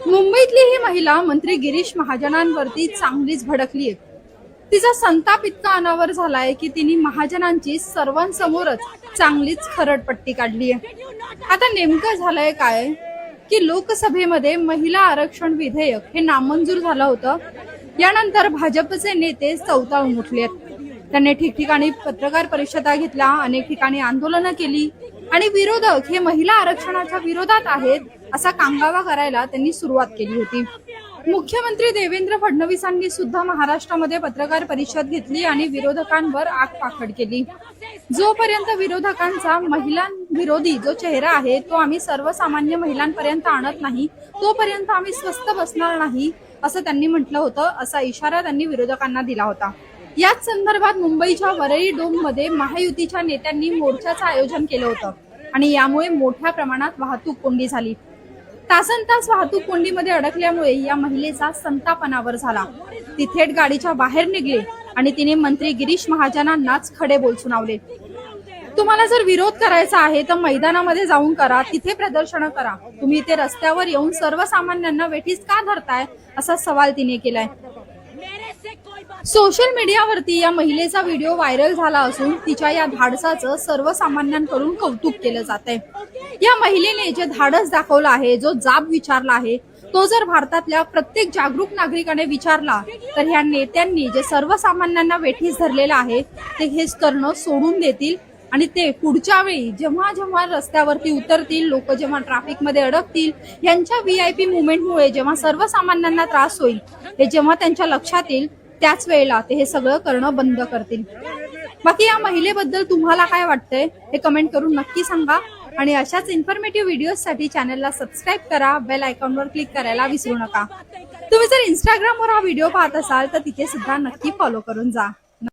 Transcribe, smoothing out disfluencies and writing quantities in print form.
मुंबईतली ही महिला मंत्री गिरीश महाजनांवरती चांगलीच भडकली आहे। तिचा संताप इतका अनावर झालाय की तिने महाजनांची सर्वांसमोरच चांगलीच खरडपट्टी काढली आहे। आता नेमकं झालंय काय की लोकसभेमध्ये महिला आरक्षण विधेयक हे नामंजूर झालं होतं। यानंतर भाजपचे नेते चवताळून उठलेत। त्यांनी ठिकठिकाणी पत्रकार परिषदा घेतल्या, अनेक ठिकाणी आंदोलनं केली आणि विरोधक हे महिला आरक्षणाच्या विरोधात आहेत असा कांगावा करायला त्यांनी सुरुवात केली होती। मुख्यमंत्री देवेंद्र फडणवीसांनी सुद्धा महाराष्ट्रामध्ये पत्रकार परिषद घेतली आणि विरोधकांवर आगपाखड केली। जोपर्यंत विरोधकांचा महिलांविरोधी जो चेहरा आहे तो आम्ही सर्वसामान्य महिलांपर्यंत आणत नाही तोपर्यंत आम्ही स्वस्थ बसणार नाही असं त्यांनी म्हटलं होतं। असा इशारा त्यांनी विरोधकांना दिला होता। याच संदर्भात मुंबईच्या वरळी डोम मध्ये महायुतीच्या नेत्यांनी मोर्चाचं आयोजन केलं होतं आणि यामुळे मोठ्या प्रमाणात वाहतूक कोंडी झाली। तासनतास वाहतूक कोंडीमध्ये अडकल्यामुळे या महिलेचा संताप अनावर झाला। ती थेट गाडीच्या बाहेर निघली आणि तिने मंत्री गिरीश महाजनांनाच खडे बोल सुनावले। तुम्हाला जर विरोध करायचा आहे तर मैदानामध्ये जाऊन करा, तिथे प्रदर्शनं करा। तुम्ही इथे रस्त्यावर येऊन सर्वसामान्यांना वेठीस का धरताय असा सवाल तिने केलाय। सोशल मीडियावरती या महिलेचा व्हिडिओ व्हायरल झाला असून तिच्या या धाडसाचं सर्वसामान्यांकडून कौतुक केलं जात आहे। या महिलेने जे धाडस दाखवलं आहे, जो जाब विचारला आहे, तो जर भारतातल्या प्रत्येक जागरूक नागरिकाने विचारला तर ह्या नेत्यांनी जे सर्वसामान्यांना वेठीस धरलेलं आहे ते हेच करणं सोडून देतील आणि ते पुढच्या वेळी जेव्हा जेव्हा रस्त्यावरती उतरतील, लोक जेव्हा ट्रॅफिक मध्ये अडकतील, यांच्या व्हीआयपी मुवमेंटमुळे जेव्हा सर्वसामान्यांना त्रास होईल हे जेव्हा त्यांच्या लक्षात येईल त्याच वेळेला ते हे सगळं करणं बंद करतील। बाकी या महिलेबद्दल तुम्हाला काय वाटतंय हे कमेंट करून नक्की सांगा आणि अशाच इन्फॉर्मेटिव्ह व्हिडिओसाठी चॅनलला सबस्क्राईब करा, बेल आयकॉनवर क्लिक करायला विसरू नका। तुम्ही जर इंस्टाग्रामवर हा व्हिडिओ पाहत असाल तर तिथे सुद्धा नक्की फॉलो करून जा।